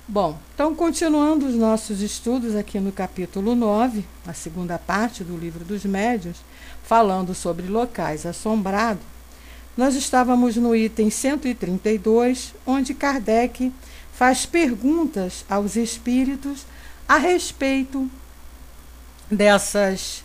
Bom, então continuando os nossos estudos aqui no capítulo 9, a segunda parte do Livro dos Médiuns, falando sobre locais assombrados, nós estávamos no item 132, onde Kardec faz perguntas aos espíritos a respeito dessas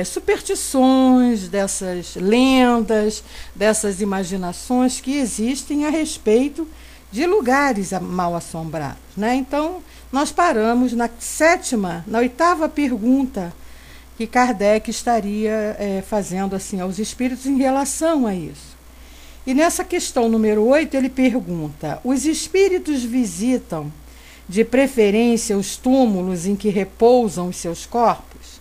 superstições, dessas lendas, dessas imaginações que existem a respeito de lugares mal assombrados, né? Então, nós paramos na oitava pergunta que Kardec estaria fazendo assim aos espíritos em relação a isso. E nessa questão número 8, ele pergunta: os espíritos visitam, de preferência, os túmulos em que repousam os seus corpos?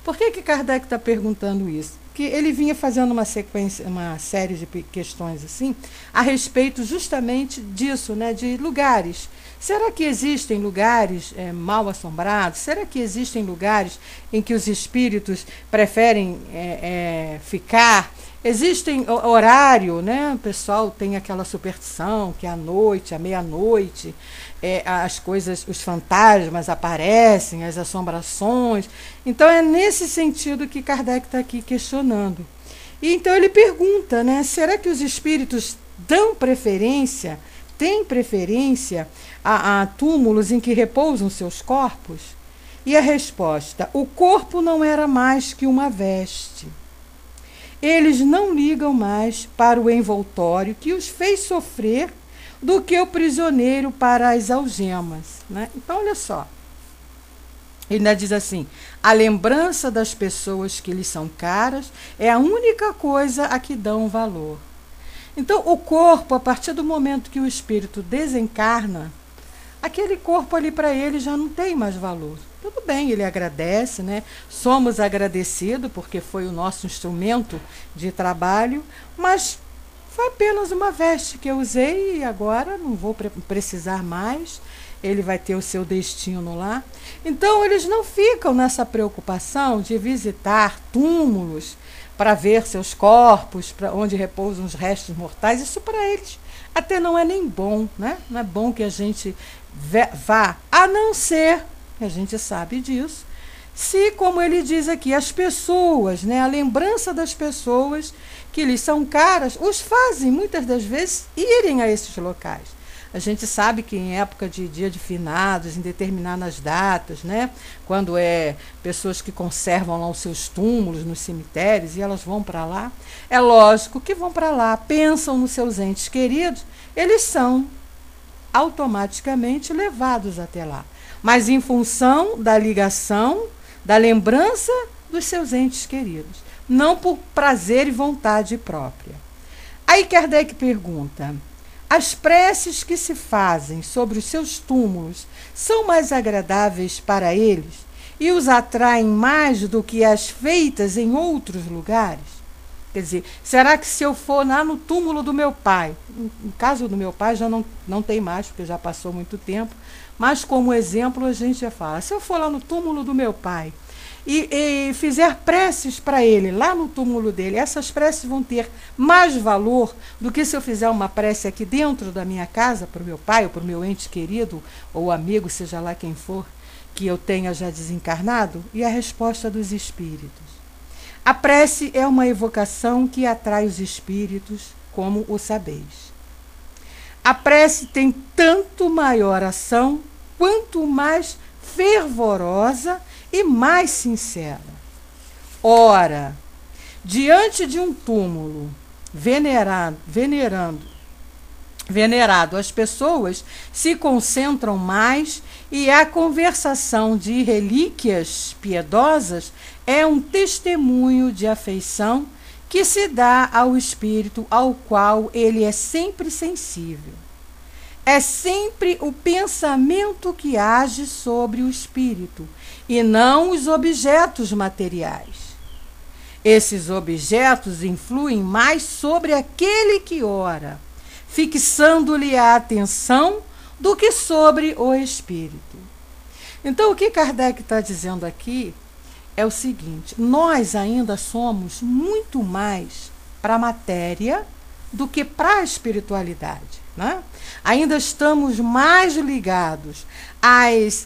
Por que Kardec está perguntando isso? Que ele vinha fazendo uma série de questões assim, a respeito justamente disso, né, de lugares. Será que existem lugares mal assombrados? Será que existem lugares em que os espíritos preferem ficar? Existem horário, né? O pessoal tem aquela superstição que à noite, à meia-noite, as coisas, os fantasmas aparecem, as assombrações. Então é nesse sentido que Kardec está aqui questionando. E então ele pergunta, né? Será que os espíritos têm preferência a túmulos em que repousam seus corpos? E a resposta: o corpo não era mais que uma veste. Eles não ligam mais para o envoltório que os fez sofrer do que o prisioneiro para as algemas, né? Então, olha só. Ele ainda diz assim: a lembrança das pessoas que lhes são caras é a única coisa a que dão valor. Então, o corpo, a partir do momento que o espírito desencarna, aquele corpo ali para ele já não tem mais valor. Tudo bem, ele agradece, né? Somos agradecidos porque foi o nosso instrumento de trabalho, mas foi apenas uma veste que eu usei e agora não vou precisar mais. Ele vai ter o seu destino lá. Então, eles não ficam nessa preocupação de visitar túmulos para ver seus corpos, para onde repousam os restos mortais. Isso para eles até não é nem bom, né? Não é bom que a gente vá, a não ser, a gente sabe disso, se, como ele diz aqui, as pessoas, né, a lembrança das pessoas que lhes são caras, os fazem, muitas das vezes, irem a esses locais. A gente sabe que em época de dia de finados, em determinadas datas, né, quando pessoas que conservam lá os seus túmulos nos cemitérios e elas vão para lá, é lógico que vão para lá, pensam nos seus entes queridos, eles são automaticamente levados até lá. Mas em função da ligação, da lembrança dos seus entes queridos, não por prazer e vontade própria. Aí Kardec pergunta: as preces que se fazem sobre os seus túmulos são mais agradáveis para eles e os atraem mais do que as feitas em outros lugares? Quer dizer, será que se eu for lá no túmulo do meu pai, no caso do meu pai já não tem mais, porque já passou muito tempo, mas como exemplo a gente já fala, se eu for lá no túmulo do meu pai e fizer preces para ele, lá no túmulo dele, essas preces vão ter mais valor do que se eu fizer uma prece aqui dentro da minha casa, para o meu pai, ou para o meu ente querido, ou amigo, seja lá quem for, que eu tenha já desencarnado? E a resposta dos espíritos: a prece é uma evocação que atrai os espíritos, como o sabeis. A prece tem tanto maior ação, quanto mais fervorosa e mais sincera. Ora, diante de um túmulo venerado, as pessoas se concentram mais e a conversação de relíquias piedosas é um testemunho de afeição que se dá ao espírito ao qual ele é sempre sensível. É sempre o pensamento que age sobre o espírito e não os objetos materiais. Esses objetos influem mais sobre aquele que ora, fixando-lhe a atenção do que sobre o espírito. Então, o que Kardec está dizendo aqui é o seguinte: nós ainda somos muito mais para a matéria do que para a espiritualidade. né? Ainda estamos mais ligados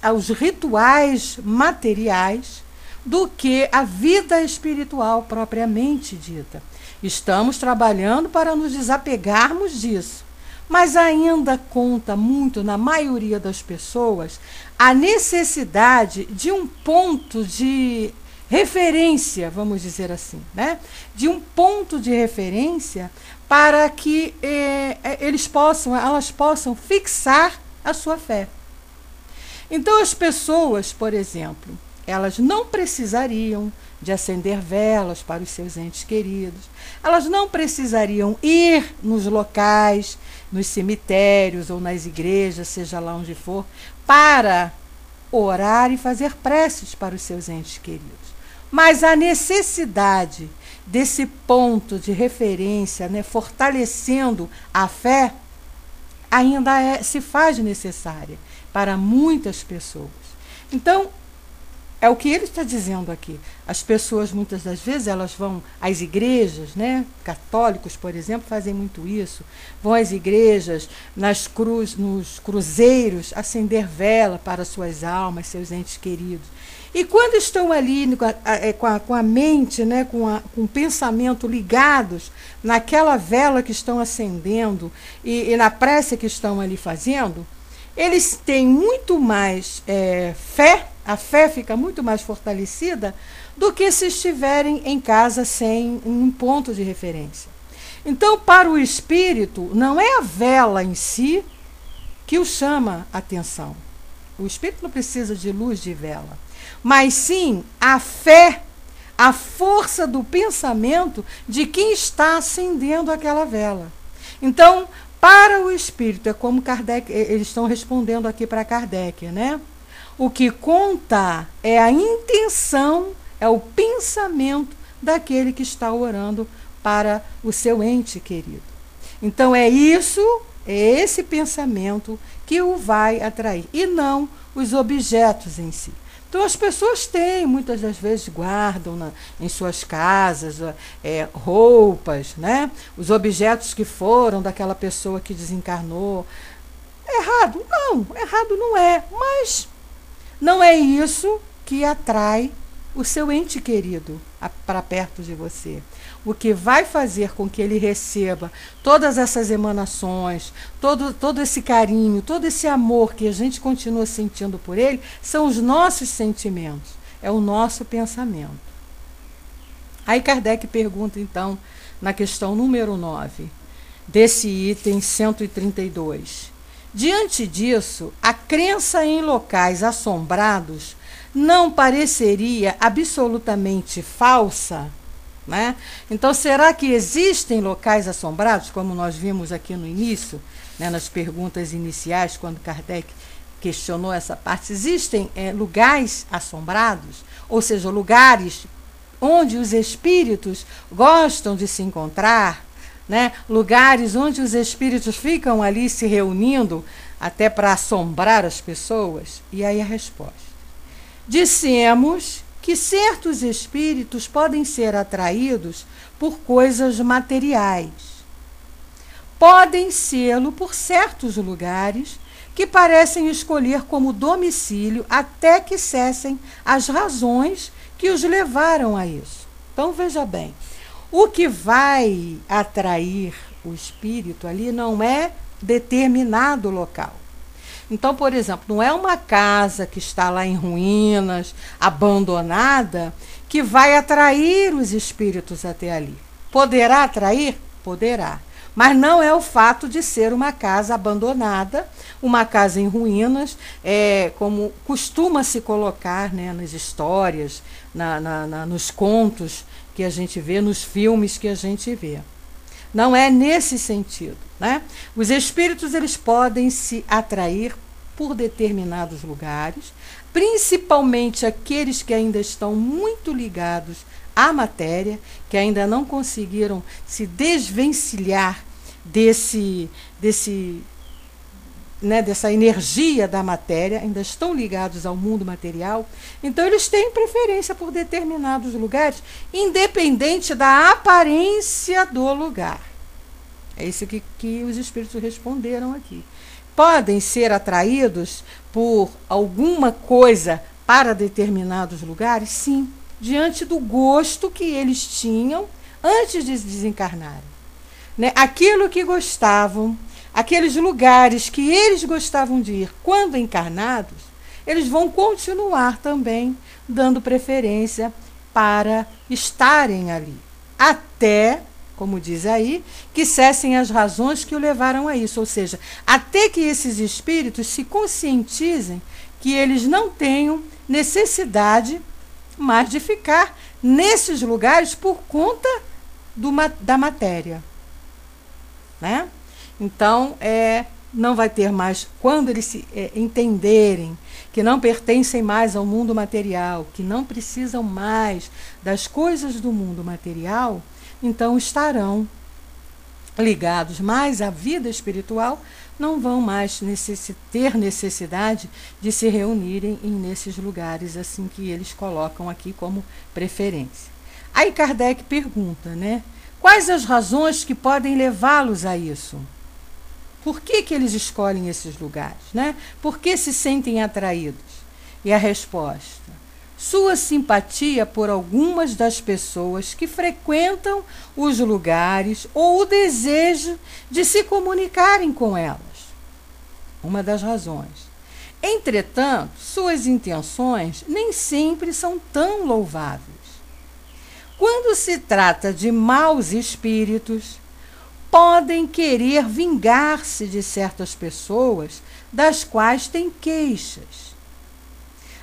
aos rituais materiais do que a vida espiritual propriamente dita. Estamos trabalhando para nos desapegarmos disso, mas ainda conta muito, na maioria das pessoas, a necessidade de um ponto de referência, vamos dizer assim, né? De um ponto de referência para que elas possam fixar a sua fé. Então, as pessoas, por exemplo, elas não precisariam de acender velas para os seus entes queridos, elas não precisariam ir nos locais, nos cemitérios ou nas igrejas, seja lá onde for, para orar e fazer preces para os seus entes queridos. Mas a necessidade desse ponto de referência, né, fortalecendo a fé, ainda se faz necessária para muitas pessoas. Então, é o que ele está dizendo aqui. As pessoas, muitas das vezes, elas vão às igrejas, né? Católicos, por exemplo, fazem muito isso. Vão às igrejas, nos cruzeiros, acender vela para suas almas, seus entes queridos. E quando estão ali com a mente, né? com o pensamento ligados naquela vela que estão acendendo e na prece que estão ali fazendo, eles têm muito mais fé. A fé fica muito mais fortalecida do que se estiverem em casa sem um ponto de referência. Então, para o espírito, não é a vela em si que o chama a atenção. O espírito não precisa de luz de vela, mas sim a fé, a força do pensamento de quem está acendendo aquela vela. Então, para o espírito, é como Kardec, eles estão respondendo aqui para Kardec, né? O que conta é a intenção, é o pensamento daquele que está orando para o seu ente querido. Então é esse pensamento que o vai atrair, e não os objetos em si. Então as pessoas têm, muitas das vezes guardam em suas casas roupas, né? Os objetos que foram daquela pessoa que desencarnou. Errado? Não, errado não é, mas não é isso que atrai o seu ente querido para perto de você. O que vai fazer com que ele receba todas essas emanações, todo esse carinho, todo esse amor que a gente continua sentindo por ele, são os nossos sentimentos, é o nosso pensamento. Aí Kardec pergunta, então, na questão número 9, desse item 132. Diante disso, a crença em locais assombrados não pareceria absolutamente falsa? Né? Então, será que existem locais assombrados, como nós vimos aqui no início, né, nas perguntas iniciais, quando Kardec questionou essa parte? Existem lugares assombrados, ou seja, lugares onde os espíritos gostam de se encontrar, né? Lugares onde os espíritos ficam ali se reunindo até para assombrar as pessoas? E aí a resposta. Dissemos que certos espíritos podem ser atraídos por coisas materiais. Podem sê-lo por certos lugares que parecem escolher como domicílio até que cessem as razões que os levaram a isso. Então, veja bem, o que vai atrair o espírito ali não é determinado local. Então, por exemplo, não é uma casa que está lá em ruínas, abandonada, que vai atrair os espíritos até ali. Poderá atrair? Poderá. Mas não é o fato de ser uma casa abandonada, uma casa em ruínas, como costuma se colocar, né, nas histórias, nos contos que a gente vê, nos filmes que a gente vê. Não é nesse sentido, né? Os espíritos, eles podem se atrair por determinados lugares, principalmente aqueles que ainda estão muito ligados à matéria, que ainda não conseguiram se desvencilhar dessa energia da matéria, ainda estão ligados ao mundo material. Então eles têm preferência por determinados lugares, independente da aparência do lugar. É isso que os espíritos responderam aqui. Podem ser atraídos por alguma coisa para determinados lugares? Sim, diante do gosto que eles tinham antes de desencarnarem. Né? Aquilo que gostavam, aqueles lugares que eles gostavam de ir quando encarnados, eles vão continuar também dando preferência para estarem ali. Até, como diz aí, que cessem as razões que o levaram a isso. Ou seja, até que esses espíritos se conscientizem que eles não tenham necessidade mais de ficar nesses lugares por conta da matéria. Né? Então, não vai ter mais, quando eles se entenderem que não pertencem mais ao mundo material, que não precisam mais das coisas do mundo material, então estarão ligados mais à vida espiritual, não vão mais ter necessidade de se reunirem nesses lugares assim que eles colocam aqui como preferência. Aí Kardec pergunta, né? Quais as razões que podem levá-los a isso? Por que eles escolhem esses lugares? Né? Por que se sentem atraídos? E a resposta: sua simpatia por algumas das pessoas que frequentam os lugares ou o desejo de se comunicarem com elas. Uma das razões. Entretanto, suas intenções nem sempre são tão louváveis. Quando se trata de maus espíritos, podem querer vingar-se de certas pessoas das quais têm queixas.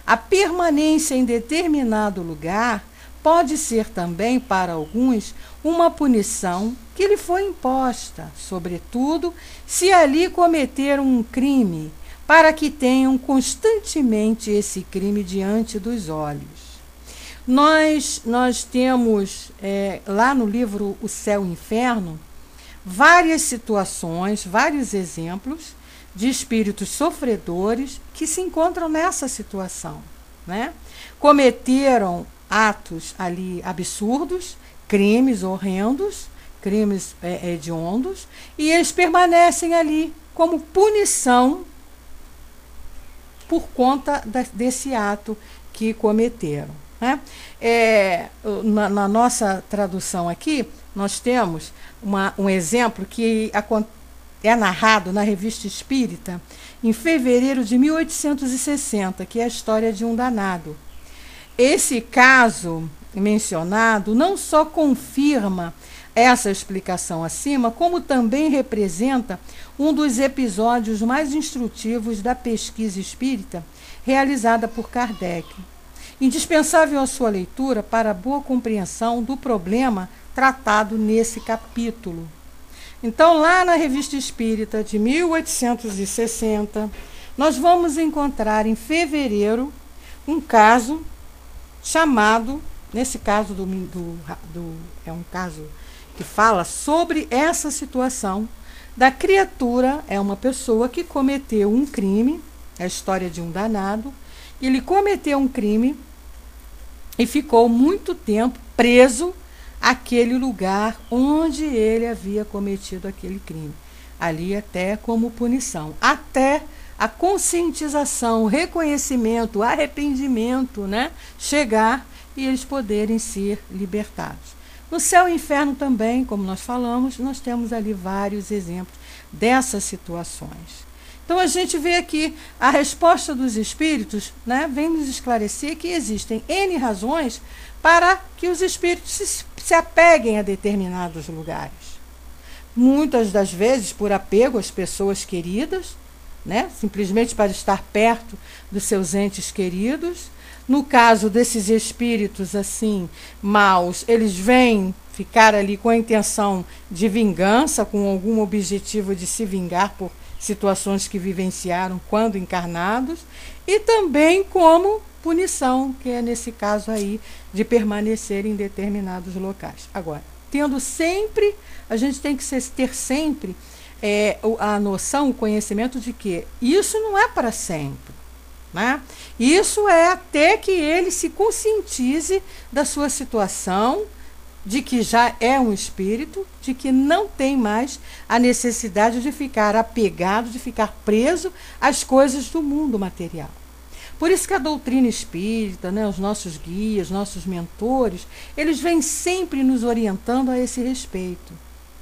A permanência em determinado lugar pode ser também, para alguns, uma punição que lhe foi imposta, sobretudo se ali cometeram um crime, para que tenham constantemente esse crime diante dos olhos. Nós temos, lá no livro O Céu e o Inferno, várias situações, vários exemplos de espíritos sofredores que se encontram nessa situação. Né? Cometeram atos ali absurdos, crimes horrendos, crimes hediondos, e eles permanecem ali como punição por conta desse ato que cometeram. Né? Na nossa tradução aqui, nós temos um exemplo que é narrado na Revista Espírita em fevereiro de 1860, que é a história de um danado. Esse caso mencionado não só confirma essa explicação acima, como também representa um dos episódios mais instrutivos da pesquisa espírita realizada por Kardec. Indispensável a sua leitura para a boa compreensão do problema tratado nesse capítulo. Então, lá na Revista Espírita de 1860, nós vamos encontrar em fevereiro um caso chamado, nesse caso é um caso que fala sobre essa situação da criatura, é uma pessoa que cometeu um crime, é a história de um danado. Ele cometeu um crime e ficou muito tempo preso àquele lugar onde ele havia cometido aquele crime. Ali até como punição. Até a conscientização, o reconhecimento, o arrependimento, né, chegar e eles poderem ser libertados. No Céu e Inferno também, como nós falamos, nós temos ali vários exemplos dessas situações. Então, a gente vê aqui a resposta dos espíritos, né, vem nos esclarecer que existem N razões para que os espíritos se apeguem a determinados lugares. Muitas das vezes por apego às pessoas queridas, né, simplesmente para estar perto dos seus entes queridos. No caso desses espíritos assim maus, eles vêm ficar ali com a intenção de vingança, com algum objetivo de se vingar por situações que vivenciaram quando encarnados, e também como punição, que é nesse caso aí de permanecer em determinados locais. Agora, tendo sempre, a gente tem que ter sempre a noção, o conhecimento de que isso não é para sempre. Né? Isso é até que ele se conscientize da sua situação, de que já é um espírito, de que não tem mais a necessidade de ficar apegado, de ficar preso às coisas do mundo material. Por isso que a doutrina espírita, né, os nossos guias, nossos mentores, eles vêm sempre nos orientando a esse respeito,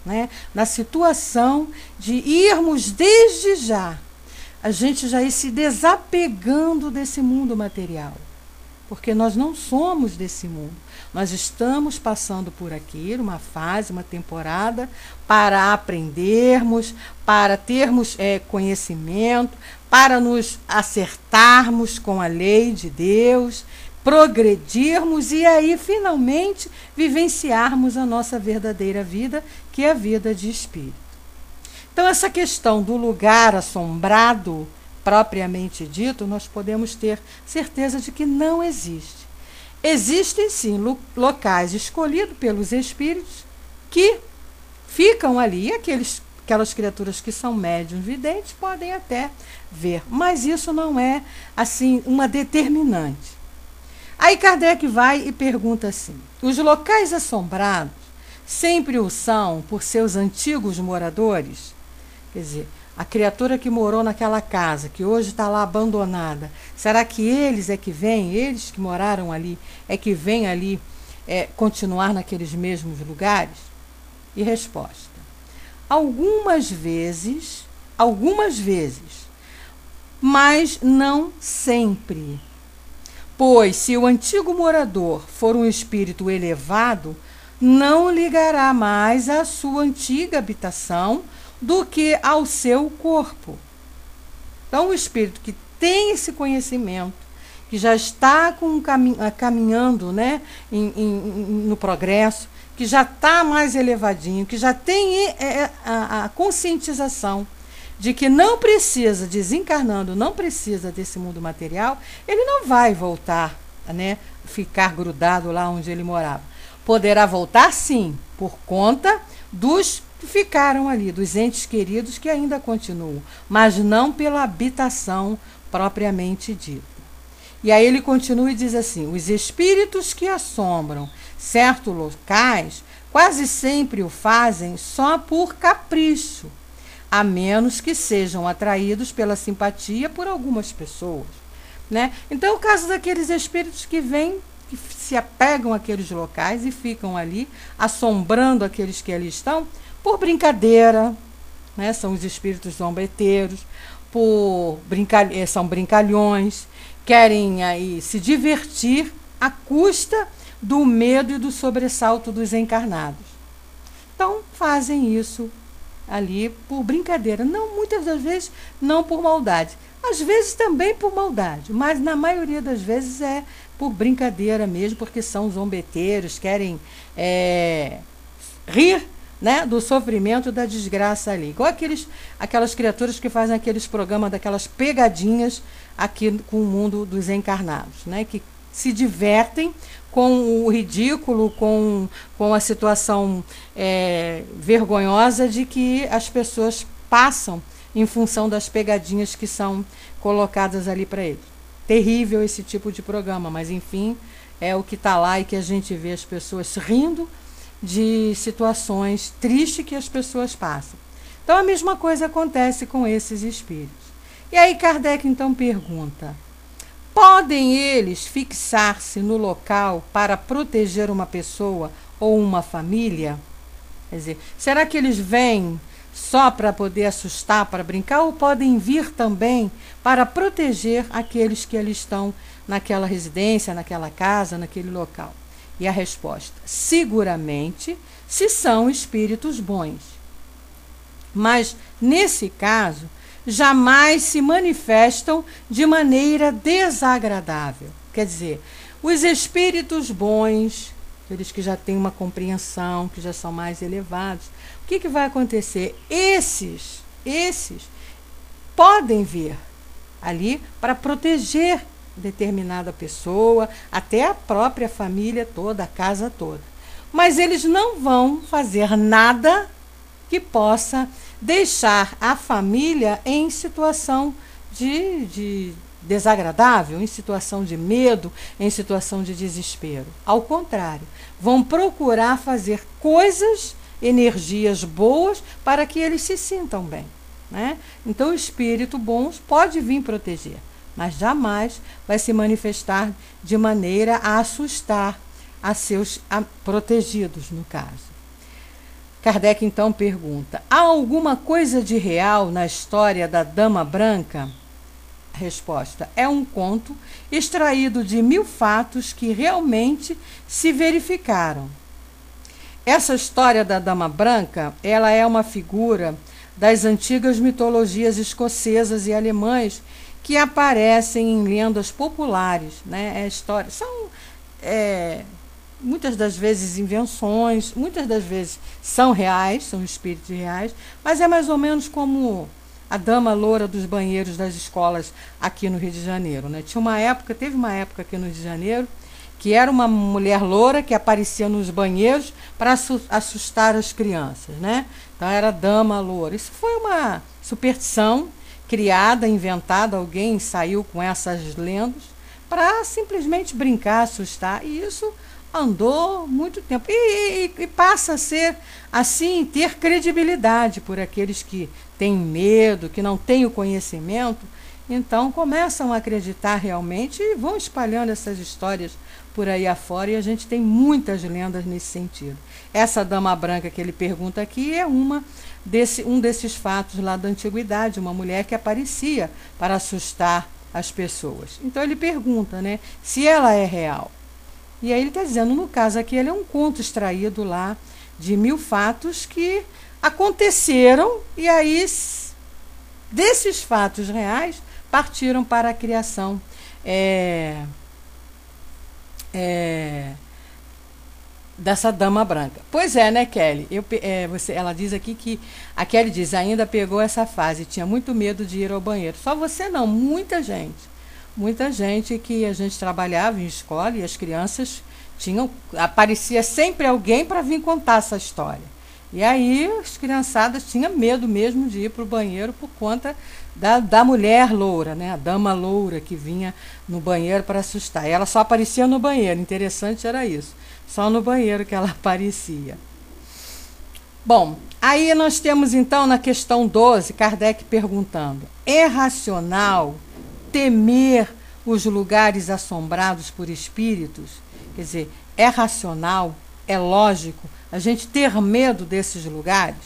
né, na situação de irmos desde já, a gente já ir se desapegando desse mundo material, porque nós não somos desse mundo. Nós estamos passando por aqui, uma fase, uma temporada, para aprendermos, para termos conhecimento, para nos acertarmos com a lei de Deus, progredirmos e aí, finalmente, vivenciarmos a nossa verdadeira vida, que é a vida de espírito. Então, essa questão do lugar assombrado, propriamente dito, nós podemos ter certeza de que não existe. Existem, sim, locais escolhidos pelos espíritos que ficam ali, e aquelas criaturas que são médiuns videntes podem até ver, mas isso não é, assim, uma determinante. Aí Kardec vai e pergunta assim: os locais assombrados sempre o são por seus antigos moradores? Quer dizer, a criatura que morou naquela casa, que hoje está lá abandonada, será que eles é que vêm, eles que moraram ali, é que vêm ali continuar naqueles mesmos lugares? E resposta: algumas vezes, mas não sempre. Pois se o antigo morador for um espírito elevado, não ligará mais à sua antiga habitação do que ao seu corpo. Então, o espírito que tem esse conhecimento, que já está caminhando, né, no progresso, que já está mais elevadinho, que já tem a conscientização de que não precisa, desencarnando, não precisa desse mundo material, ele não vai voltar, né, ficar grudado lá onde ele morava. Poderá voltar, sim, por conta dos que ficaram ali, dos entes queridos que ainda continuam, mas não pela habitação propriamente dita. E aí ele continua e diz assim: os espíritos que assombram certos locais quase sempre o fazem só por capricho, a menos que sejam atraídos pela simpatia por algumas pessoas, né? Então, o caso daqueles espíritos que vêm, que se apegam àqueles locais e ficam ali, assombrando aqueles que ali estão, por brincadeira, né? São os espíritos zombeteiros, são brincalhões, querem aí se divertir à custa do medo e do sobressalto dos encarnados. Então, fazem isso ali por brincadeira, não, muitas das vezes não por maldade, às vezes também por maldade, mas na maioria das vezes é por brincadeira mesmo, porque são zombeteiros, querem rir, né, do sofrimento, da desgraça ali, igual aquelas criaturas que fazem aqueles programas daquelas pegadinhas aqui com o mundo dos encarnados, né, que se divertem com o ridículo, com a situação vergonhosa de que as pessoas passam em função das pegadinhas que são colocadas ali para eles. Terrível esse tipo de programa, mas enfim, é o que está lá e que a gente vê as pessoas rindo de situações tristes que as pessoas passam. Então a mesma coisa acontece com esses espíritos. E aí Kardec então pergunta: podem eles fixar-se no local para proteger uma pessoa ou uma família? Quer dizer, será que eles vêm só para poder assustar, para brincar, ou podem vir também para proteger aqueles que ali estão naquela residência, naquela casa, naquele local? E a resposta: seguramente, se são espíritos bons. Mas, nesse caso, jamais se manifestam de maneira desagradável. Quer dizer, os espíritos bons, aqueles que já têm uma compreensão, que já são mais elevados, o que vai acontecer? Esses podem vir ali para proteger determinada pessoa, até a própria família toda, a casa toda. Mas eles não vão fazer nada que possa deixar a família em situação de desagradável, em situação de medo, em situação de desespero. Ao contrário, vão procurar fazer coisas, energias boas, para que eles se sintam bem, né? Então, o espírito bom pode vir proteger, mas jamais vai se manifestar de maneira a assustar a seus protegidos, no caso. Kardec então pergunta: há alguma coisa de real na história da Dama Branca? Resposta: é um conto extraído de 1000 fatos que realmente se verificaram. Essa história da Dama Branca, ela é uma figura das antigas mitologias escocesas e alemãs que aparecem em lendas populares, né? São muitas das vezes invenções, muitas das vezes são reais, são espíritos reais, mas é mais ou menos como a dama loura dos banheiros das escolas aqui no Rio de Janeiro, né? Teve uma época aqui no Rio de Janeiro que era uma mulher loura que aparecia nos banheiros para assustar as crianças, né? Então era dama loura. Isso foi uma superstição criada, inventada, alguém saiu com essas lendas para simplesmente brincar, assustar, e isso andou muito tempo e passa a ser assim, ter credibilidade por aqueles que têm medo, que não têm o conhecimento, então começam a acreditar realmente e vão espalhando essas histórias por aí afora, e a gente tem muitas lendas nesse sentido. Essa Dama Branca que ele pergunta aqui é um desses fatos lá da antiguidade, uma mulher que aparecia para assustar as pessoas. Então ele pergunta, né, se ela é real. E aí ele está dizendo, no caso aqui, ele é um conto extraído lá de 1000 fatos que aconteceram, e aí desses fatos reais partiram para a criação dessa Dama Branca. Pois é, né, Kelly? Ela diz aqui que a Kelly diz, ainda pegou essa fase, tinha muito medo de ir ao banheiro. Só você não, muita gente. Muita gente que a gente trabalhava em escola e as crianças aparecia sempre alguém para vir contar essa história. E aí as criançadas tinham medo mesmo de ir para o banheiro por conta da mulher loura, né? A dama loura que vinha no banheiro para assustar. E ela só aparecia no banheiro, interessante era isso. Só no banheiro que ela aparecia. Bom, aí nós temos então na questão 12, Kardec perguntando: é racional temer os lugares assombrados por espíritos? Quer dizer, é racional, é lógico a gente ter medo desses lugares?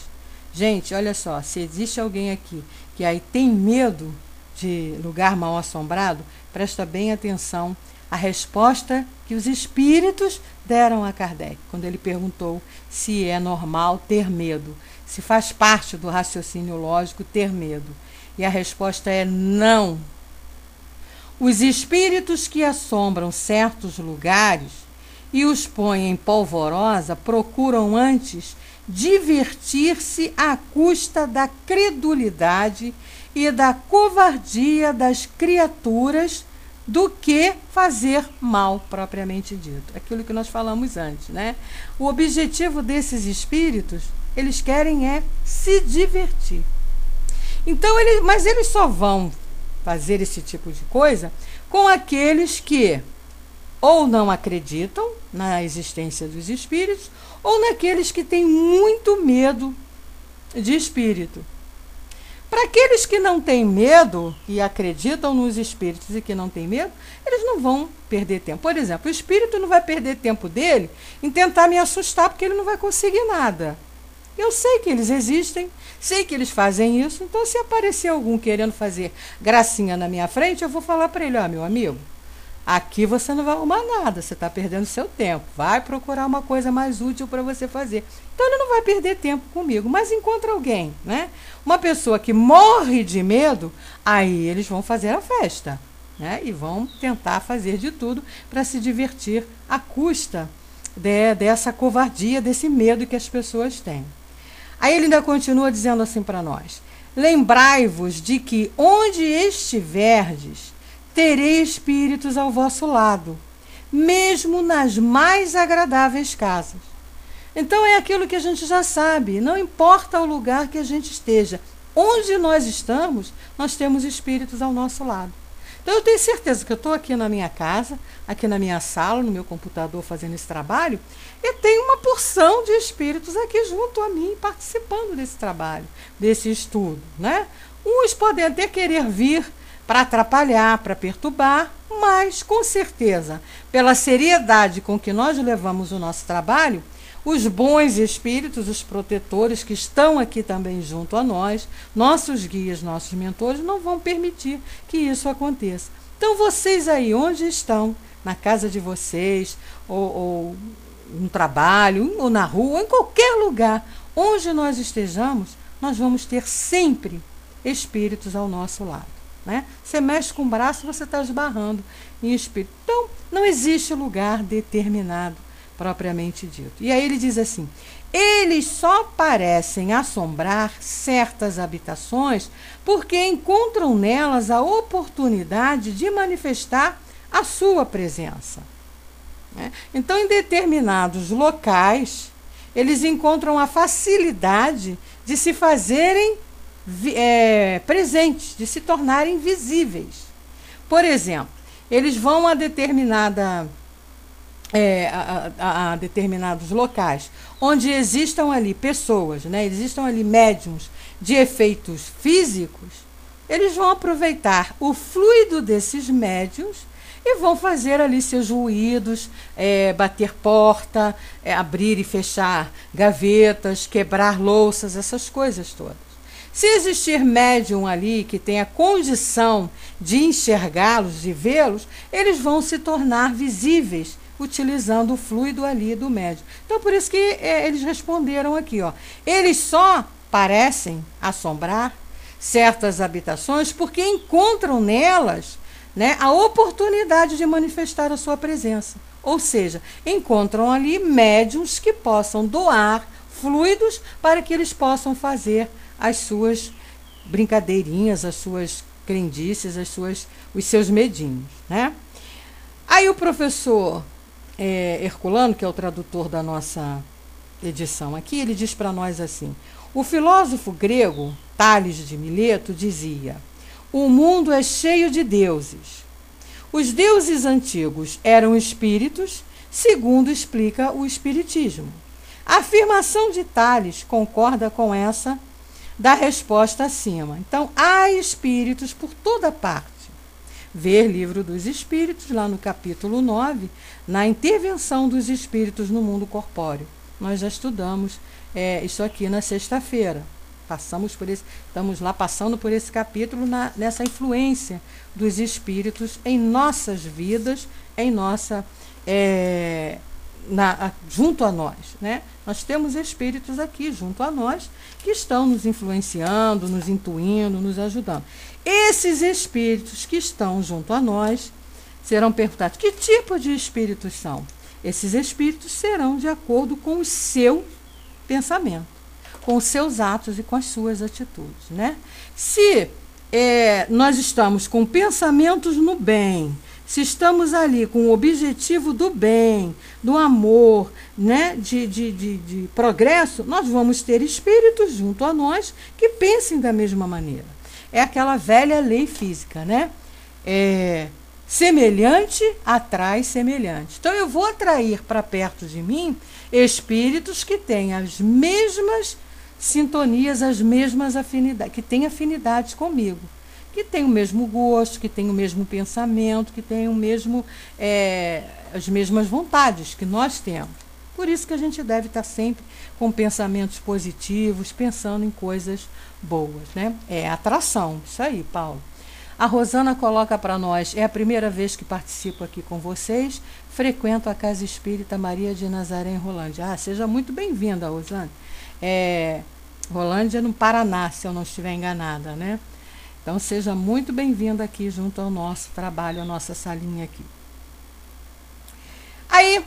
Gente, olha só, se existe alguém aqui que aí tem medo de lugar mal assombrado, presta bem atenção à resposta que os espíritos deram a Kardec, quando ele perguntou se é normal ter medo, se faz parte do raciocínio lógico ter medo. E a resposta é não. Os espíritos que assombram certos lugares e os põem em polvorosa procuram antes divertir-se à custa da credulidade e da covardia das criaturas do que fazer mal propriamente dito. Aquilo que nós falamos antes, né? O objetivo desses espíritos, eles querem se divertir. Então, mas eles só vão fazer esse tipo de coisa com aqueles que ou não acreditam na existência dos espíritos, ou naqueles que têm muito medo de espírito. Para aqueles que não têm medo e acreditam nos espíritos e que não têm medo, eles não vão perder tempo. Por exemplo, o espírito não vai perder tempo dele em tentar me assustar, porque ele não vai conseguir nada. Eu sei que eles existem, sei que eles fazem isso, então se aparecer algum querendo fazer gracinha na minha frente, eu vou falar para ele: ó, meu amigo, aqui você não vai arrumar nada, você está perdendo seu tempo, vai procurar uma coisa mais útil para você fazer. Então ele não vai perder tempo comigo, mas encontra alguém, né? Uma pessoa que morre de medo, aí eles vão fazer a festa, né? E vão tentar fazer de tudo para se divertir à custa dessa covardia, desse medo que as pessoas têm. Aí ele ainda continua dizendo assim para nós: lembrai-vos de que onde estiverdes, tereis espíritos ao vosso lado, mesmo nas mais agradáveis casas. Então é aquilo que a gente já sabe, não importa o lugar que a gente esteja, Onde nós estamos, nós temos espíritos ao nosso lado. Então eu tenho certeza que eu estou aqui na minha casa, aqui na minha sala, no meu computador fazendo esse trabalho, e tem uma porção de espíritos aqui junto a mim, participando desse trabalho, desse estudo, né? Uns podem até querer vir para atrapalhar, para perturbar, mas com certeza, pela seriedade com que nós levamos o nosso trabalho, os bons espíritos, os protetores que estão aqui também junto a nós, nossos guias, nossos mentores, não vão permitir que isso aconteça. Então vocês aí, onde estão, na casa de vocês, ou no trabalho, ou na rua, em qualquer lugar, onde nós estejamos, nós vamos ter sempre espíritos ao nosso lado, né? Você mexe com o braço, você está esbarrando em espírito. Então, não existe lugar determinado propriamente dito. E aí ele diz assim: eles só parecem assombrar certas habitações porque encontram nelas a oportunidade de manifestar a sua presença, né? Então, em determinados locais, eles encontram a facilidade de se fazerem presentes, de se tornarem visíveis. Por exemplo, eles vão a determinados locais onde existam ali pessoas, né, existam ali médiums de efeitos físicos, eles vão aproveitar o fluido desses médiums e vão fazer ali seus ruídos, bater porta, abrir e fechar gavetas, quebrar louças, essas coisas todas. Se existir médium ali que tenha condição de enxergá-los, de vê-los, eles vão se tornar visíveis utilizando o fluido ali do médium. Então, por isso que eles responderam aqui, ó. Eles só parecem assombrar certas habitações porque encontram nelas, né, a oportunidade de manifestar a sua presença. Ou seja, encontram ali médiums que possam doar fluidos para que eles possam fazer as suas brincadeirinhas, as suas crendices, os seus medinhos, né? Aí o professor Herculano, que é o tradutor da nossa edição aqui, ele diz para nós assim: o filósofo grego Tales de Mileto dizia: o mundo é cheio de deuses. Os deuses antigos eram espíritos, segundo explica o Espiritismo. A afirmação de Tales concorda com essa da resposta acima. Então, há espíritos por toda parte. Ver Livro dos Espíritos, lá no capítulo 9, na intervenção dos espíritos no mundo corpóreo. Nós já estudamos isso aqui na sexta-feira. Estamos lá passando por esse capítulo nessa influência dos espíritos em nossas vidas, em nossa junto a nós, né? Nós temos espíritos aqui junto a nós que estão nos influenciando, nos intuindo, nos ajudando. Esses espíritos que estão junto a nós serão perguntados: que tipo de espíritos são? Esses espíritos serão de acordo com o seu pensamento, com os seus atos e com as suas atitudes, né? Se nós estamos com pensamentos no bem, se estamos ali com o objetivo do bem, do amor, né, de progresso, nós vamos ter espíritos junto a nós que pensem da mesma maneira. É aquela velha lei física, né? Semelhante atrai semelhante. Então eu vou atrair para perto de mim espíritos que têm as mesmas sintonias, as mesmas afinidades, que têm afinidades comigo, que têm o mesmo gosto, que têm o mesmo pensamento, que têm as mesmas vontades que nós temos. Por isso que a gente deve estar sempre com pensamentos positivos, pensando em coisas boas, né? É atração, isso aí, Paulo. A Rosana coloca para nós: é a primeira vez que participo aqui com vocês, frequento a Casa Espírita Maria de Nazaré em Rolândia. Ah, seja muito bem-vinda, Rosana. Rolândia no Paraná, se eu não estiver enganada, né? Então, seja muito bem-vinda aqui junto ao nosso trabalho, a nossa salinha aqui. Aí,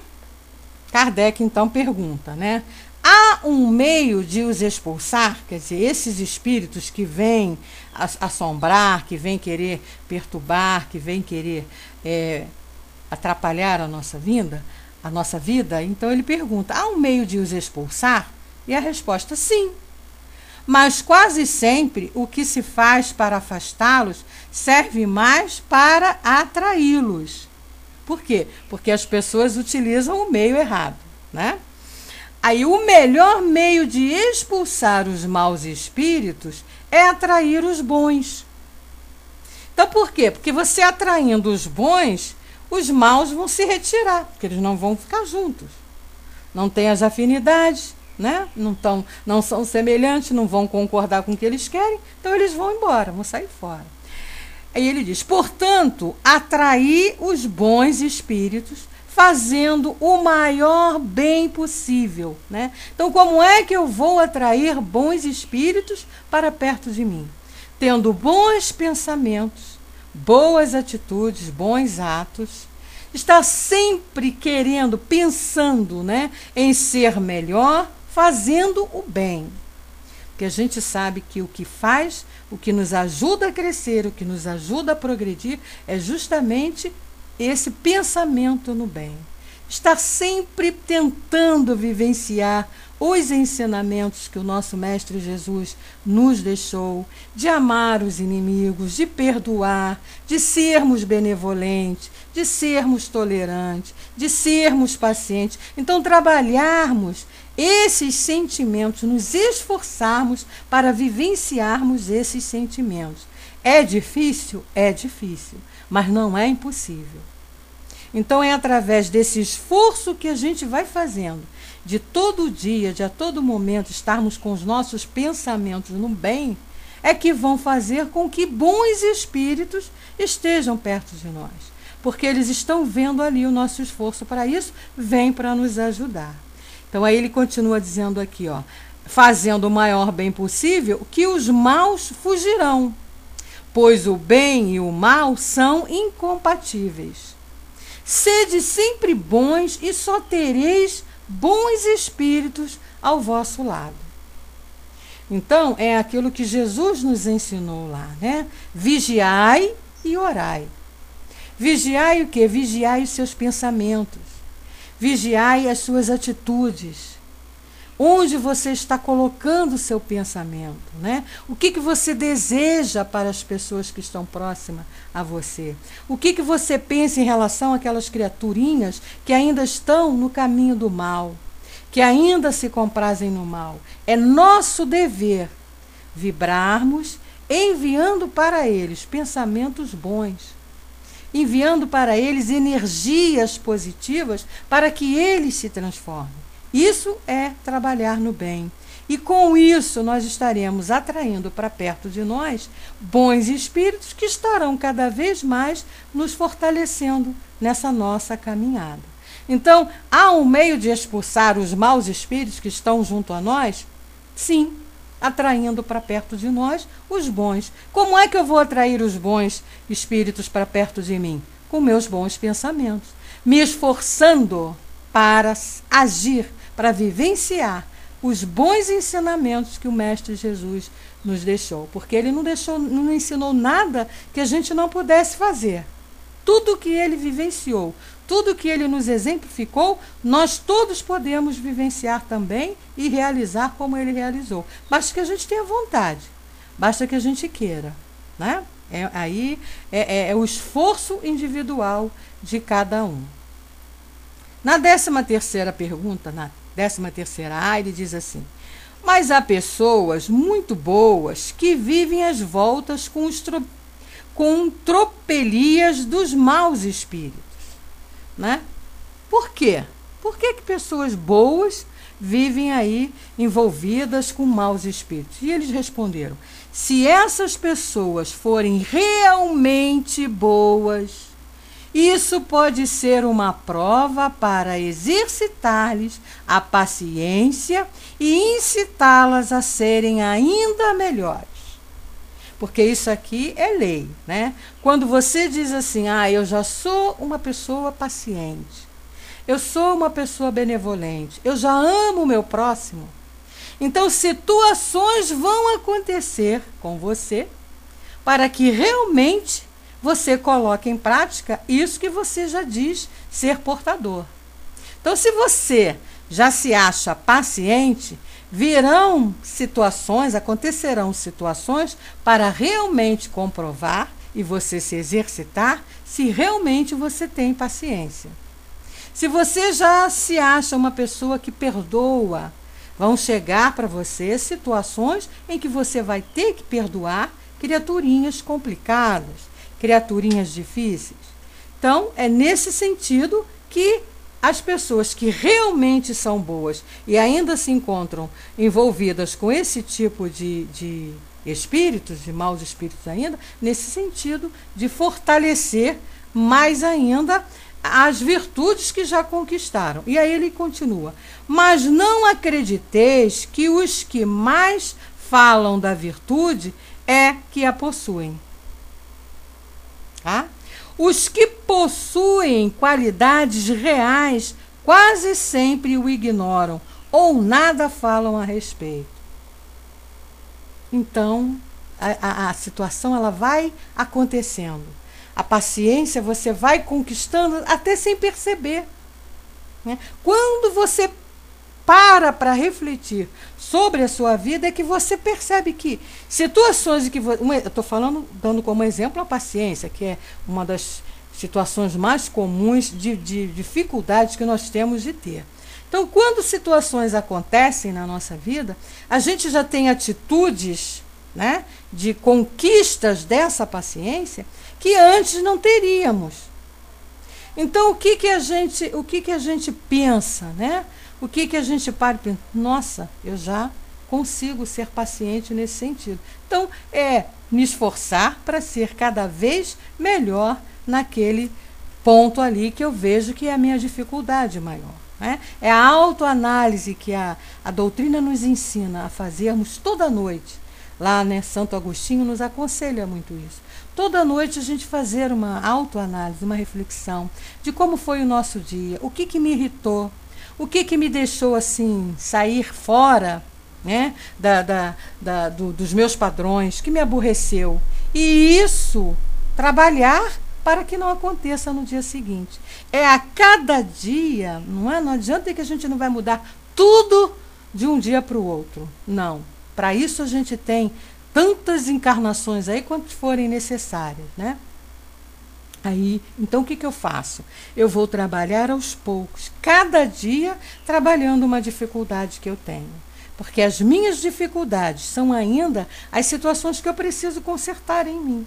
Kardec, então, pergunta, né? Há um meio de os expulsar? Quer dizer, esses espíritos que vêm assombrar, que vêm querer perturbar, que vêm querer atrapalhar a nossa vida? Então, ele pergunta: há um meio de os expulsar? E a resposta: sim. mas quase sempre o que se faz para afastá-los serve mais para atraí-los. Por quê? Porque as pessoas utilizam o meio errado, né? Aí o melhor meio de expulsar os maus espíritos é atrair os bons. Então por quê? Porque você atraindo os bons, os maus vão se retirar, porque eles não vão ficar juntos. Não têm as afinidades, né? Não são semelhantes, não vão concordar com o que eles querem, então eles vão embora, vão sair fora. Aí ele diz, portanto, atrair os bons espíritos, fazendo o maior bem possível, né? Então, como é que eu vou atrair bons espíritos para perto de mim? Tendo bons pensamentos, boas atitudes, bons atos, está sempre querendo, pensando, né, em ser melhor, fazendo o bem. Porque a gente sabe que o que faz, o que nos ajuda a crescer, o que nos ajuda a progredir, é justamente esse pensamento no bem. Está sempre tentando vivenciar os ensinamentos que o nosso Mestre Jesus nos deixou, de amar os inimigos, de perdoar, de sermos benevolentes, de sermos tolerantes, de sermos pacientes. Então, trabalharmos esses sentimentos, nos esforçarmos para vivenciarmos esses sentimentos. É difícil? É difícil, mas não é impossível. Então, é através desse esforço que a gente vai fazendo, de todo dia, de a todo momento, estarmos com os nossos pensamentos no bem, é que vão fazer com que bons espíritos estejam perto de nós. Porque eles estão vendo ali o nosso esforço para isso, vem para nos ajudar. Então, aí ele continua dizendo aqui, ó, fazendo o maior bem possível, que os maus fugirão, pois o bem e o mal são incompatíveis. Sede sempre bons e só tereis bons espíritos ao vosso lado. Então, é aquilo que Jesus nos ensinou lá, né? Vigiai e orai. Vigiai o quê? Vigiai os seus pensamentos. Vigiai as suas atitudes. Onde você está colocando o seu pensamento, né? O que você deseja para as pessoas que estão próximas a você? O que você pensa em relação àquelas criaturinhas que ainda estão no caminho do mal, que ainda se comprazem no mal? É nosso dever vibrarmos, enviando para eles pensamentos bons, enviando para eles energias positivas para que eles se transformem. Isso é trabalhar no bem. E com isso nós estaremos atraindo para perto de nós bons espíritos que estarão cada vez mais nos fortalecendo nessa nossa caminhada. Então, há um meio de expulsar os maus espíritos que estão junto a nós? Sim, atraindo para perto de nós os bons. Como é que eu vou atrair os bons espíritos para perto de mim? Com meus bons pensamentos, me esforçando para agir, para vivenciar os bons ensinamentos que o Mestre Jesus nos deixou. Porque ele não ensinou nada que a gente não pudesse fazer. Tudo que ele vivenciou, tudo que ele nos exemplificou, nós todos podemos vivenciar também e realizar como ele realizou. Basta que a gente tenha vontade, basta que a gente queira, né? É o esforço individual de cada um. Na 13ª pergunta, na 13ª, ele diz assim: mas há pessoas muito boas que vivem às voltas com tropelias dos maus espíritos, né? Por quê? Por que pessoas boas vivem aí envolvidas com maus espíritos? E eles responderam: se essas pessoas forem realmente boas, isso pode ser uma prova para exercitar-lhes a paciência e incitá-las a serem ainda melhores. Porque isso aqui é lei, né? Quando você diz assim, eu já sou uma pessoa paciente, eu sou uma pessoa benevolente, eu já amo o meu próximo, então situações vão acontecer com você para que realmente você coloque em prática isso que você já diz ser portador. Então, se você já se acha paciente, virão situações, acontecerão situações para realmente comprovar e você se exercitar se realmente você tem paciência. Se você já se acha uma pessoa que perdoa, vão chegar para você situações em que você vai ter que perdoar criaturinhas complicadas, criaturinhas difíceis. Então, é nesse sentido que as pessoas que realmente são boas e ainda se encontram envolvidas com esse tipo de espíritos, de maus espíritos ainda, nesse sentido de fortalecer mais ainda as virtudes que já conquistaram. E aí ele continua: mas não acrediteis que os que mais falam da virtude é que a possuem. Tá? Os que possuem qualidades reais quase sempre o ignoram ou nada falam a respeito. Então, a situação ela vai acontecendo. A paciência você vai conquistando até sem perceber. Né? Quando você para refletir sobre a sua vida, é que você percebe que situações em que eu estou falando, dando como exemplo a paciência, que é uma das situações mais comuns de dificuldades que nós temos de ter. Então, quando situações acontecem na nossa vida, a gente já tem atitudes, né, de conquistas dessa paciência que antes não teríamos. Então, o que a gente pensa, né? O que a gente para e pensa? Nossa, eu já consigo ser paciente nesse sentido. Então, é me esforçar para ser cada vez melhor naquele ponto ali que eu vejo que é a minha dificuldade maior. Né? É a autoanálise que a doutrina nos ensina a fazermos toda noite. Lá, né, Santo Agostinho nos aconselha muito isso. Toda noite a gente fazer uma autoanálise, uma reflexão de como foi o nosso dia, o que me irritou, o que me deixou assim sair fora, né, dos meus padrões, que me aborreceu. E isso, trabalhar para que não aconteça no dia seguinte. É a cada dia, não é? Não adianta que a gente não vai mudar tudo de um dia para o outro. Não. Para isso a gente tem tantas encarnações aí quantas forem necessárias, né? Aí, então o que eu faço? Eu vou trabalhar aos poucos, cada dia trabalhando uma dificuldade que eu tenho. Porque as minhas dificuldades são ainda as situações que eu preciso consertar em mim.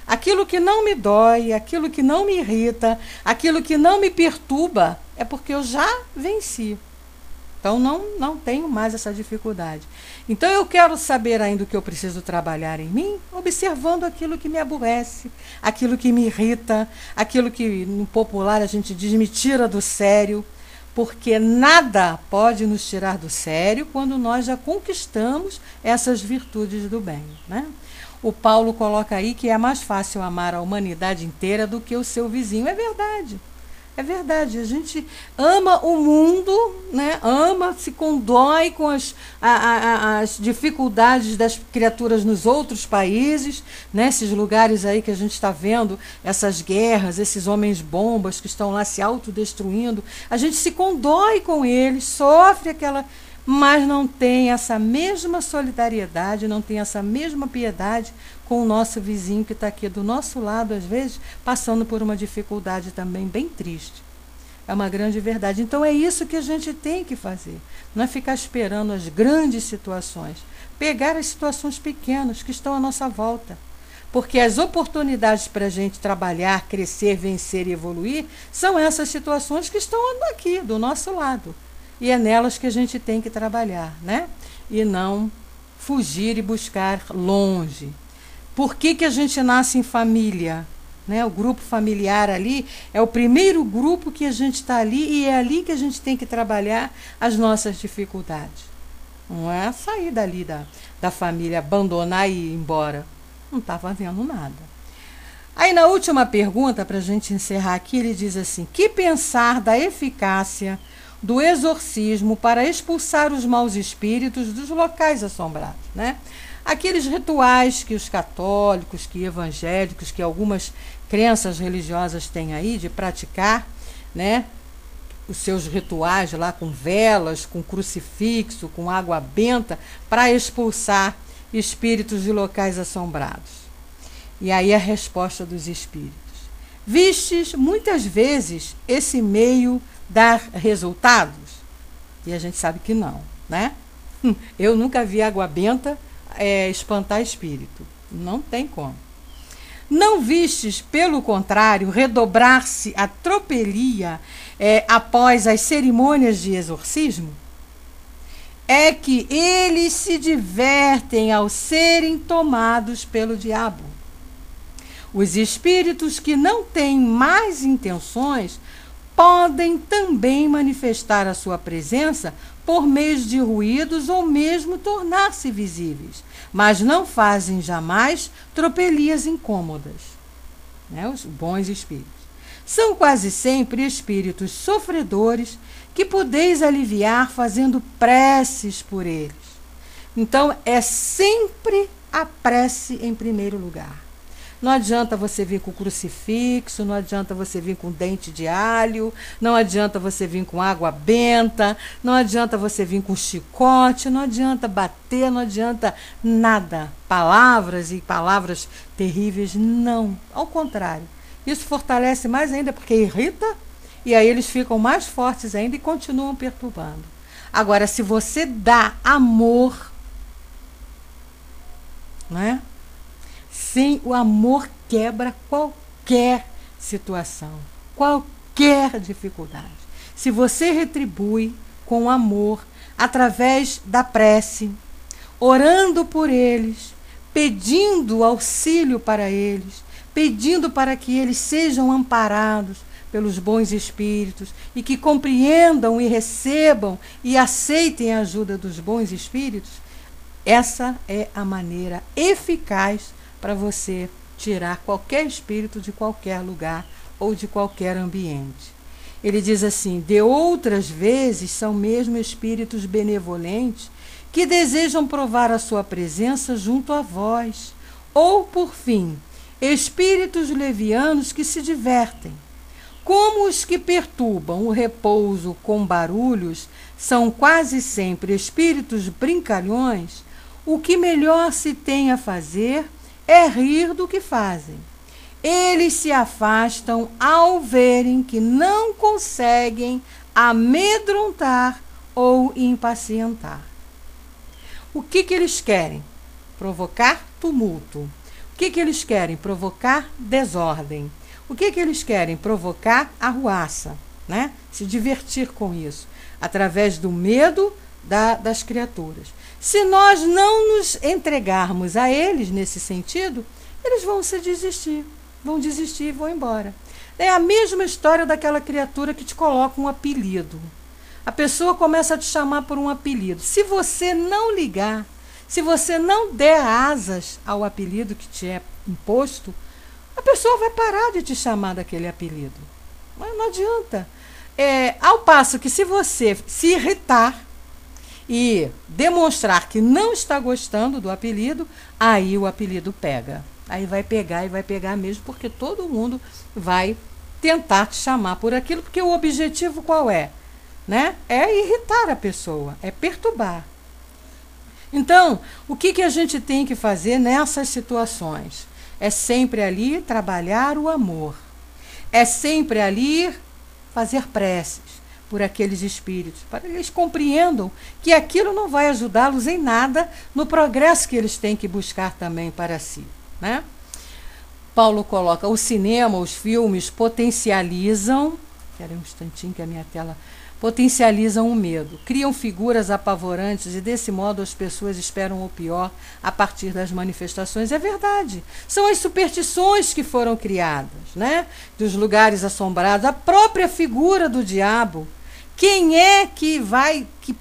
Aquilo que não me dói, aquilo que não me irrita, aquilo que não me perturba, é porque eu já venci. Então, não tenho mais essa dificuldade. Então, eu quero saber ainda o que eu preciso trabalhar em mim, observando aquilo que me aborrece, aquilo que me irrita, aquilo que, no popular, a gente diz, me tira do sério, porque nada pode nos tirar do sério quando nós já conquistamos essas virtudes do bem, né? O Paulo coloca aí que é mais fácil amar a humanidade inteira do que o seu vizinho. É verdade. É verdade, a gente ama o mundo, né? Ama, se condói com as dificuldades das criaturas nos outros países, né? Esses lugares aí que a gente está vendo, essas guerras, esses homens-bombas que estão lá se autodestruindo. A gente se condói com eles, sofre aquela... mas não tem essa mesma solidariedade, não tem essa mesma piedade com o nosso vizinho que está aqui do nosso lado, às vezes, passando por uma dificuldade também bem triste. É uma grande verdade. Então, é isso que a gente tem que fazer. Não é ficar esperando as grandes situações. Pegar as situações pequenas que estão à nossa volta. Porque as oportunidades para a gente trabalhar, crescer, vencer e evoluir são essas situações que estão aqui, do nosso lado. E é nelas que a gente tem que trabalhar, né? E não fugir e buscar longe. Por que a gente nasce em família? Né? O grupo familiar ali é o primeiro grupo que a gente está ali e é ali que a gente tem que trabalhar as nossas dificuldades. Não é sair dali da família, abandonar e ir embora. Não está fazendo nada. Aí na última pergunta, para a gente encerrar aqui, ele diz assim: que pensar da eficácia do exorcismo para expulsar os maus espíritos dos locais assombrados, né? Aqueles rituais que os católicos, que evangélicos, que algumas crenças religiosas têm aí de praticar, né? os seus rituais lá com velas, com crucifixo, com água benta, para expulsar espíritos de locais assombrados. E aí a resposta dos espíritos: vistes muitas vezes esse meio dar resultados? E a gente sabe que não, né? Eu nunca vi água benta espantar espírito. Não tem como. Não vistes, pelo contrário, redobrar-se a tropelia após as cerimônias de exorcismo? É que eles se divertem ao serem tomados pelo diabo. Os espíritos que não têm más intenções podem também manifestar a sua presença por meio de ruídos ou mesmo tornar-se visíveis, mas não fazem jamais tropelias incômodas. Né? Os bons espíritos são quase sempre espíritos sofredores que podeis aliviar fazendo preces por eles. Então, é sempre a prece em primeiro lugar. Não adianta você vir com crucifixo, não adianta você vir com dente de alho, não adianta você vir com água benta, não adianta você vir com chicote, não adianta bater, não adianta nada. Palavras e palavras terríveis, não. Ao contrário, isso fortalece mais ainda porque irrita e aí eles ficam mais fortes ainda e continuam perturbando. Agora, se você dá amor, não é? Sim, o amor quebra qualquer situação, qualquer dificuldade. Se você retribui com amor, através da prece, orando por eles, pedindo auxílio para eles, pedindo para que eles sejam amparados pelos bons espíritos e que compreendam e recebam e aceitem a ajuda dos bons espíritos, essa é a maneira eficaz para você tirar qualquer espírito de qualquer lugar ou de qualquer ambiente. Ele diz assim: de outras vezes são mesmo espíritos benevolentes que desejam provar a sua presença junto a vós, ou, por fim, espíritos levianos que se divertem. Como os que perturbam o repouso com barulhos são quase sempre espíritos brincalhões, o que melhor se tem a fazer é rir do que fazem. Eles se afastam ao verem que não conseguem amedrontar ou impacientar. O que eles querem? Provocar tumulto. O que eles querem? Provocar desordem. O que eles querem? Provocar arruaça, né? Se divertir com isso, através do medo das criaturas. Se nós não nos entregarmos a eles nesse sentido, eles vão desistir e vão embora. É a mesma história daquela criatura que te coloca um apelido. A pessoa começa a te chamar por um apelido. Se você não ligar, se você não der asas ao apelido que te é imposto, a pessoa vai parar de te chamar daquele apelido. Mas não adianta. Ao passo que se você se irritar e demonstrar que não está gostando do apelido, aí o apelido pega. Aí vai pegar e vai pegar mesmo, porque todo mundo vai tentar te chamar por aquilo, porque o objetivo qual é? Né? É irritar a pessoa, é perturbar. Então, o que a gente tem que fazer nessas situações? É sempre ali trabalhar o amor. É sempre ali fazer preces por aqueles espíritos, para que eles compreendam que aquilo não vai ajudá-los em nada no progresso que eles têm que buscar também para si, né? Paulo coloca: o cinema, os filmes potencializam, espera um instantinho que a minha tela, potencializam o medo, criam figuras apavorantes e desse modo as pessoas esperam o pior a partir das manifestações. É verdade, são as superstições que foram criadas, né? Dos lugares assombrados, a própria figura do diabo. Quem é que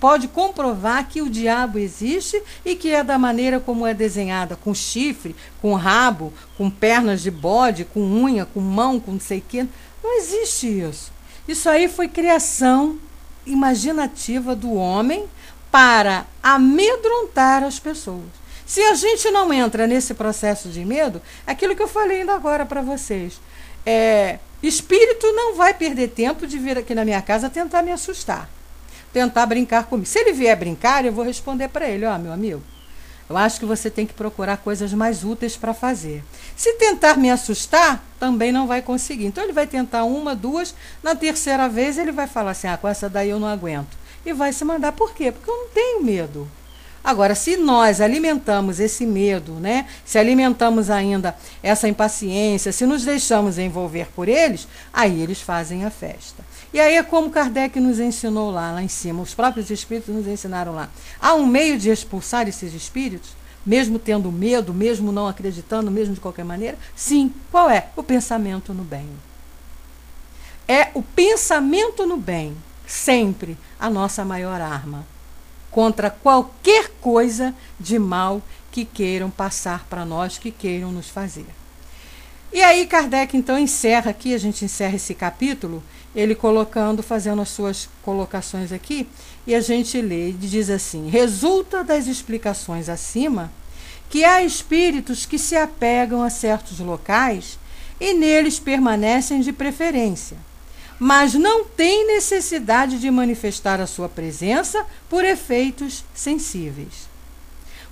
pode comprovar que o diabo existe e que é da maneira como é desenhada, com chifre, com rabo, com pernas de bode, com unha, com mão, com não sei o quê? Não existe isso. Isso aí foi criação imaginativa do homem para amedrontar as pessoas. Se a gente não entra nesse processo de medo, aquilo que eu falei ainda agora para vocês, Espírito não vai perder tempo de vir aqui na minha casa tentar me assustar, tentar brincar comigo. Se ele vier brincar, eu vou responder para ele: ó, meu amigo, eu acho que você tem que procurar coisas mais úteis para fazer. Se tentar me assustar, também não vai conseguir. Então ele vai tentar uma, duas, na terceira vez ele vai falar assim: ah, com essa daí eu não aguento. E vai se mandar. Por quê? Porque eu não tenho medo. Agora, se nós alimentamos esse medo, né? Se alimentamos ainda essa impaciência, se nos deixamos envolver por eles, aí eles fazem a festa. E aí é como Kardec nos ensinou lá em cima, os próprios espíritos nos ensinaram lá. Há um meio de expulsar esses espíritos, mesmo tendo medo, mesmo não acreditando, mesmo de qualquer maneira? Sim. Qual é? O pensamento no bem. É o pensamento no bem, sempre a nossa maior arma contra qualquer coisa de mal que queiram passar para nós, que queiram nos fazer. E aí Kardec então encerra aqui, a gente encerra esse capítulo, ele colocando, fazendo as suas colocações aqui, e a gente lê, e diz assim: resulta das explicações acima que há espíritos que se apegam a certos locais e neles permanecem de preferência, mas não tem necessidade de manifestar a sua presença por efeitos sensíveis.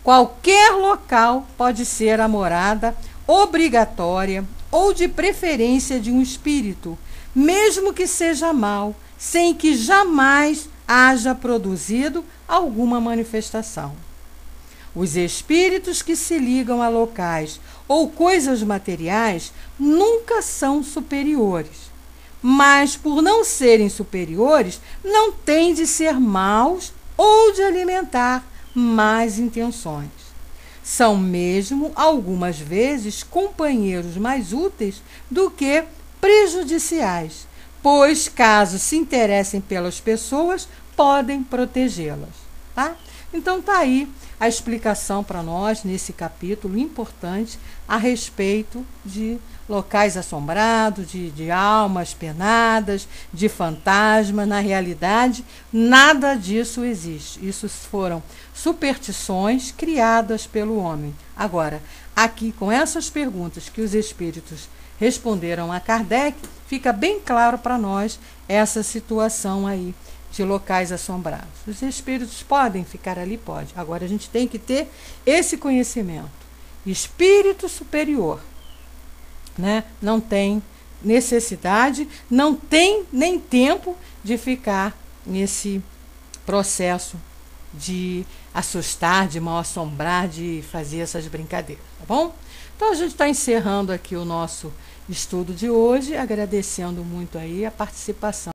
Qualquer local pode ser a morada obrigatória ou de preferência de um espírito, mesmo que seja mau, sem que jamais haja produzido alguma manifestação. Os espíritos que se ligam a locais ou coisas materiais nunca são superiores, mas por não serem superiores, não têm de ser maus ou de alimentar más intenções. São mesmo, algumas vezes, companheiros mais úteis do que prejudiciais, pois, caso se interessem pelas pessoas, podem protegê-las. Tá? Então, está aí a explicação para nós, nesse capítulo importante, a respeito de locais assombrados, de almas penadas, de fantasmas. Na realidade, nada disso existe. Isso foram superstições criadas pelo homem. Agora, aqui com essas perguntas que os espíritos responderam a Kardec, fica bem claro para nós essa situação aí de locais assombrados. Os espíritos podem ficar ali? Pode. Agora a gente tem que ter esse conhecimento. Espírito superior, né? Não tem necessidade, não tem nem tempo de ficar nesse processo de assustar, de mal assombrar, de fazer essas brincadeiras, tá bom? Então a gente está encerrando aqui o nosso estudo de hoje, agradecendo muito aí a participação